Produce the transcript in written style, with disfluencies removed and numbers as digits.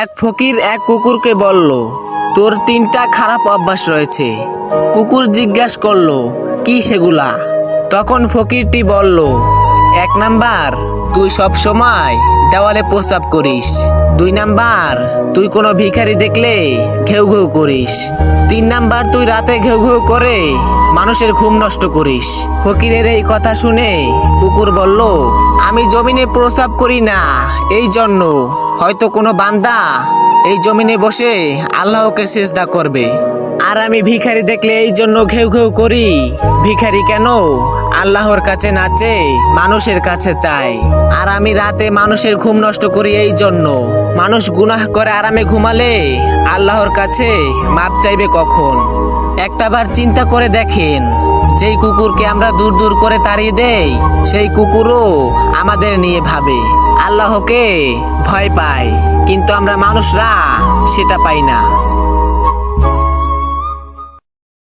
এক ফকির এক কুকুরকে বলল, তোর 3টা খারাপ অভ্যাস রয়েছে। কুকুর জিজ্ঞাসা করলো, কি সেগুলা? তখন ফকিরটি বলল, 1 নাম্বার, তুই সব সময় দেওয়ালে প্রস্রাব করিস। 2 নাম্বার, তুই কোনো ভিখারি দেখলে ঘেউ ঘেউ করিস। 3 নাম্বার, তুই রাতে ঘেউ ঘেউ করে মানুষের ঘুম নষ্ট করিস। ফকিরের এই কথা শুনে কুকুর বলল, আমি জমিনে প্রস্রাব করি না, এই জন্য হয়তো কোনো বান্দা এই জমিনে বসে আল্লাহকে সিজদা করবে। আর আমি ভিখারি দেখলে এই জন্য ঘেউ ঘেউ করি। ভিখারি কেন আল্লাহর কাছে নাচে, মানুষের কাছে চায়। আর আমি রাতে মানুষের ঘুম নষ্ট করি এই জন্য। মানুষ গুনাহ করে আরামে ঘুমালে আল্লাহর কাছে মাপ চাইবে কখন? একটাবার চিন্তা করে দেখেন, যেই কুকুরকে আমরা দূর দূর করে তাড়িয়ে দেই, সেই কুকুরও আমাদের নিয়ে ভাবে, আল্লাহকে ভয় পায়, কিন্তু আমরা মানুষরা সেটা পাই না।